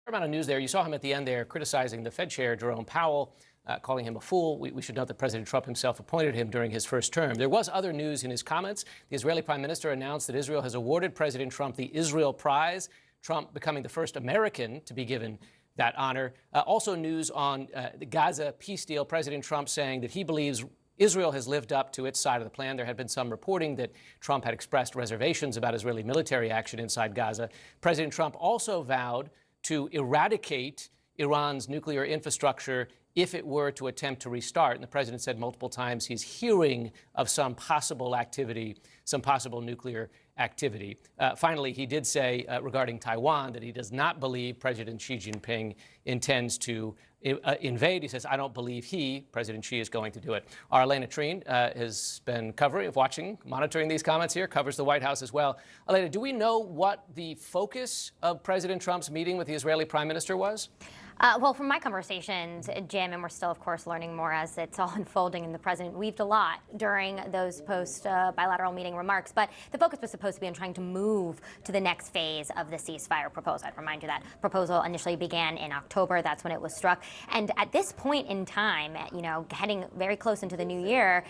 Amount of news there. You saw him at the end there criticizing the Fed chair, Jerome Powell, calling him a fool. We should note that President Trump himself appointed him during his first term. There was other news in his comments. The Israeli prime minister announced that Israel has awarded President Trump the Israel Prize, Trump becoming the first American to be given that honor. Also news on the Gaza peace deal. President Trump saying that he believes Israel has lived up to its side of the plan. There had been some reporting that Trump had expressed reservations about Israeli military action inside Gaza. President Trump also vowed to eradicate Iran's nuclear infrastructure if it were to attempt to restart. And the president said multiple times he's hearing of some possible activity, some possible nuclear activity. Finally, he did say regarding Taiwan that he does not believe President Xi Jinping intends to invade. He says, I don't believe President Xi, is going to do it. Our Elena Treen has been monitoring these comments here, covers the White House as well. Elena, do we know what the focus of President Trump's meeting with the Israeli prime minister was? Well, from my conversations, Jim, and we're still, of course, learning more as it's all unfolding, and the president weaved a lot during those post-bilateral meeting remarks, but the focus was supposed to be on trying to move to the next phase of the ceasefire proposal. I'd remind you that proposal initially began in October. That's when it was struck. And at this point in time, heading very close into the new year,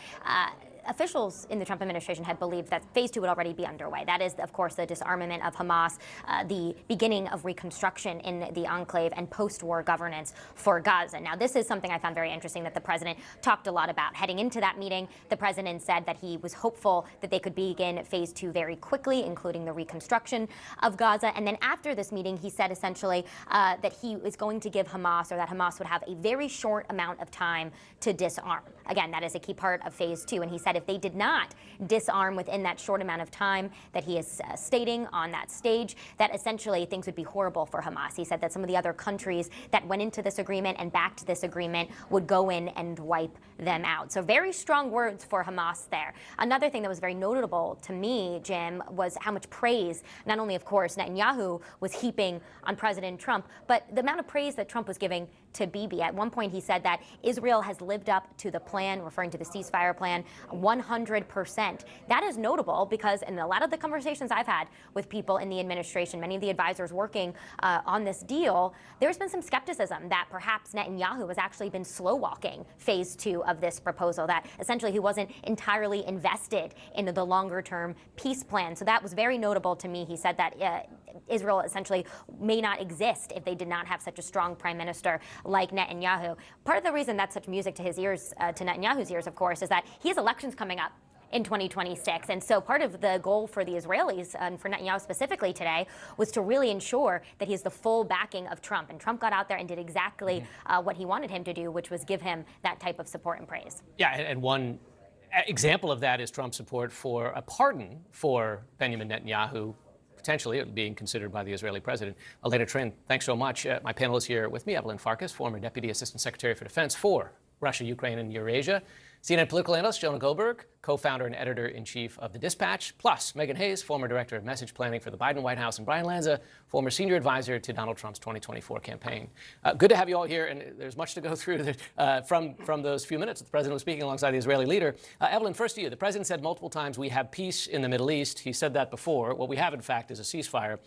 officials in the Trump administration had believed that phase 2 would already be underway. That is, of course, the disarmament of Hamas, the beginning of reconstruction in the enclave, and post-war governance for Gaza. Now, this is something I found very interesting that the president talked a lot about. Heading into that meeting, the president said that he was hopeful that they could begin phase 2 very quickly, including the reconstruction of Gaza. And then after this meeting, he said essentially that he was going to give Hamas, or that Hamas would have a very short amount of time to disarm. Again, that is a key part of phase 2. And he said if they did not disarm within that short amount of time that he is stating on that stage, that essentially things would be horrible for Hamas. He said that some of the other countries that went into this agreement and backed this agreement would go in and wipe them out. So very strong words for Hamas there. Another thing that was very notable to me, Jim, was how much praise, not only, of course, Netanyahu was heaping on President Trump, but the amount of praise that Trump was giving to Bibi. At one point, he said that Israel has lived up to the plan, referring to the ceasefire plan, 100%. That is notable because in a lot of the conversations I've had with people in the administration, many of the advisors working on this deal, there's been some skepticism that perhaps Netanyahu has actually been slow walking phase 2 of this proposal, that essentially he wasn't entirely invested in the longer term peace plan. So that was very notable to me. He said that Israel essentially may not exist if they did not have such a strong prime minister like Netanyahu. Part of the reason that's such music to his ears, to Netanyahu's ears, of course, is that he has elections coming up in 2026. And so part of the goal for the Israelis, and for Netanyahu specifically today, was to really ensure that he has the full backing of Trump. And Trump got out there and did exactly what he wanted him to do, which was give him that type of support and praise. Yeah, and one example of that is Trump's support for a pardon for Benjamin Netanyahu, potentially being considered by the Israeli president. Elena Treen, thanks so much. My panel is here with me, Evelyn Farkas, former Deputy Assistant Secretary for Defense for Russia, Ukraine, and Eurasia. CNN political analyst Jonah Goldberg, co-founder and editor-in-chief of The Dispatch, plus Megan Hayes, former director of message planning for the Biden White House, and Brian Lanza, former senior advisor to Donald Trump's 2024 campaign. Good to have you all here, and there's much to go through from those few minutes that the president was speaking alongside the Israeli leader. Evelyn, first to you. The president said multiple times we have peace in the Middle East. He said that before. What we have, in fact, is a ceasefire.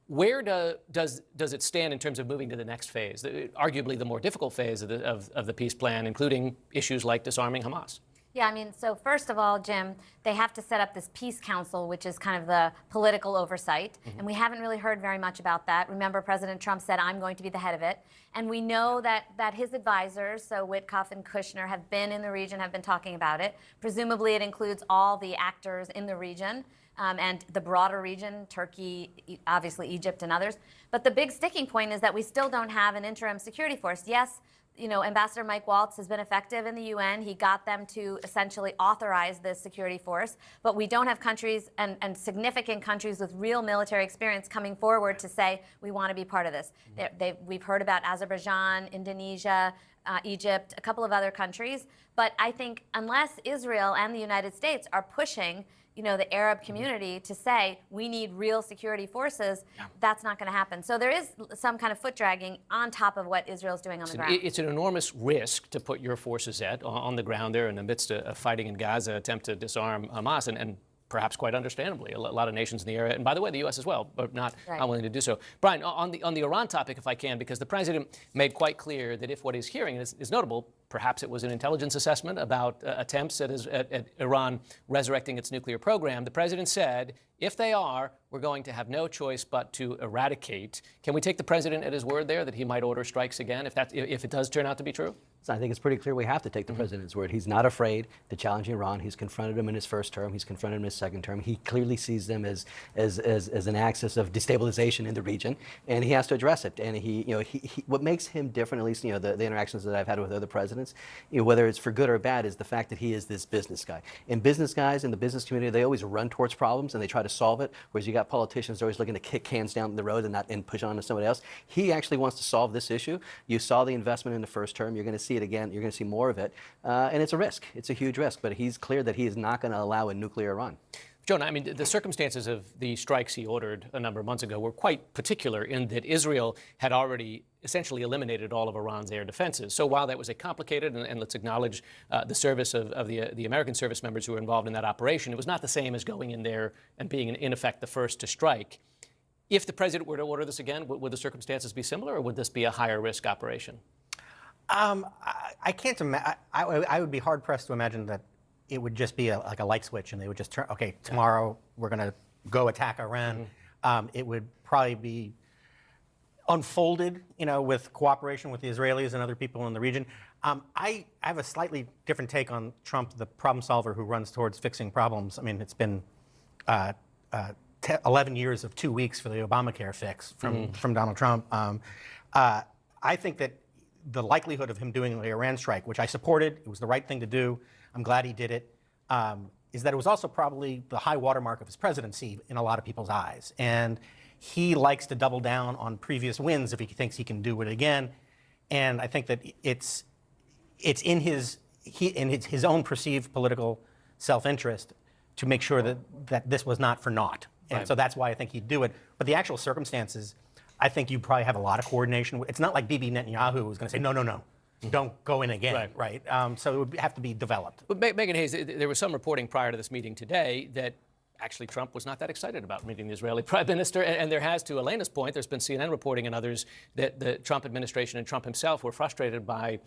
Where does it stand in terms of moving to the next phase, arguably the more difficult phase of the peace plan, including issues like disarming Hamas? Yeah, I mean, so first of all, Jim, they have to set up this peace council, which is kind of the political oversight. And we haven't really heard very much about that. Remember, President Trump said, I'm going to be the head of it. And we know that his advisors, so Witkoff and Kushner, have been in the region, have been talking about it. Presumably, it includes all the actors in the region. And the broader region, Turkey, obviously Egypt and others. But the big sticking point is that we still don't have an interim security force. Yes, Ambassador Mike Waltz has been effective in the UN. He got them to essentially authorize this security force. But we don't have countries and significant countries with real military experience coming forward to say, we want to be part of this. We've heard about Azerbaijan, Indonesia, Egypt, a couple of other countries. But I think unless Israel and the United States are pushing the Arab community to say we need real security forces, that's not going to happen. So there is some kind of foot dragging on top of what Israel's doing on the ground. It's an enormous risk to put your forces on the ground there in the midst of fighting in Gaza, attempt to disarm Hamas, and perhaps quite understandably. A lot of nations in the area, and by the way, the U.S. as well, but not unwilling to do so. Brian, on the Iran topic, if I can, because the president made quite clear that if what he's hearing is notable, perhaps it was an intelligence assessment about attempts at Iran resurrecting its nuclear program. The president said, if they are, we're going to have no choice but to eradicate. Can we take the president at his word there that he might order strikes again if it does turn out to be true? So I think it's pretty clear we have to take the president's word. He's not afraid to challenge Iran. He's confronted him in his first term. He's confronted him in his second term. He clearly sees them as an axis of destabilization in the region, and he has to address it. And what makes him different, at least the interactions that I've had with other presidents, whether it's for good or bad, is the fact that he is this business guy. And business guys in the business community, they always run towards problems and they try to solve it. Whereas you got politicians always looking to kick cans down the road and push on to somebody else. He actually wants to solve this issue. You saw the investment in the first term. You're going to see it again. You're going to see more of it, and it's a risk. It's a huge risk, but he's clear that he is not going to allow a nuclear Iran. Jonah, I mean, the circumstances of the strikes he ordered a number of months ago were quite particular in that Israel had already essentially eliminated all of Iran's air defenses. So while that was a complicated, and let's acknowledge the service of the American service members who were involved in that operation, it was not the same as going in there and being, in effect, the first to strike. If the president were to order this again, would the circumstances be similar, or would this be a higher risk operation? I can't imagine. I would be hard pressed to imagine that it would just be like a light switch, and they would just turn. Okay, tomorrow we're going to go attack Iran. It would probably be unfolded, with cooperation with the Israelis and other people in the region. I have a slightly different take on Trump, the problem solver who runs towards fixing problems. I mean, it's been 11 years of 2 weeks for the Obamacare fix from Donald Trump. I think that the likelihood of him doing the Iran strike, which I supported, it was the right thing to do, I'm glad he did it, is that it was also probably the high watermark of his presidency in a lot of people's eyes. And he likes to double down on previous wins if he thinks he can do it again. And I think that it's in his own perceived political self-interest to make sure that this was not for naught. And so that's why I think he'd do it. But the actual circumstances, I think you probably have a lot of coordination. It's not like Bibi Netanyahu who's going to say, no, don't go in again, right? So it would have to be developed. But Megan Hayes, there was some reporting prior to this meeting today that actually Trump was not that excited about meeting the Israeli prime minister. And there has, to Elena's point, there's been CNN reporting and others that the Trump administration and Trump himself were frustrated by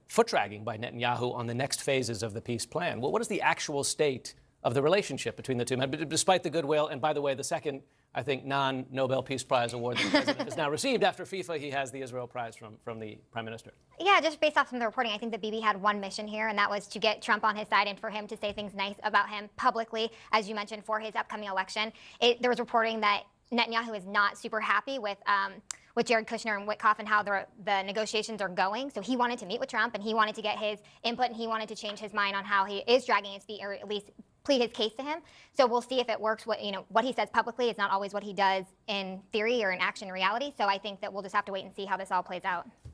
foot-dragging by Netanyahu on the next phases of the peace plan. Well, what is the actual state of the relationship between the two men, despite the goodwill? And by the way, the second, I think, non-Nobel Peace Prize award that the president has now received. After FIFA, he has the Israel Prize from the prime minister. Yeah, just based off some of the reporting, I think that Bibi had one mission here, and that was to get Trump on his side and for him to say things nice about him publicly, as you mentioned, for his upcoming election. There was reporting that Netanyahu is not super happy with Jared Kushner and Witkoff and how the negotiations are going. So he wanted to meet with Trump, and he wanted to get his input, and he wanted to change his mind on how he is dragging his feet, or at least plead his case to him. So we'll see if it works. What he says publicly is not always what he does in theory or in action in reality. So I think that we'll just have to wait and see how this all plays out.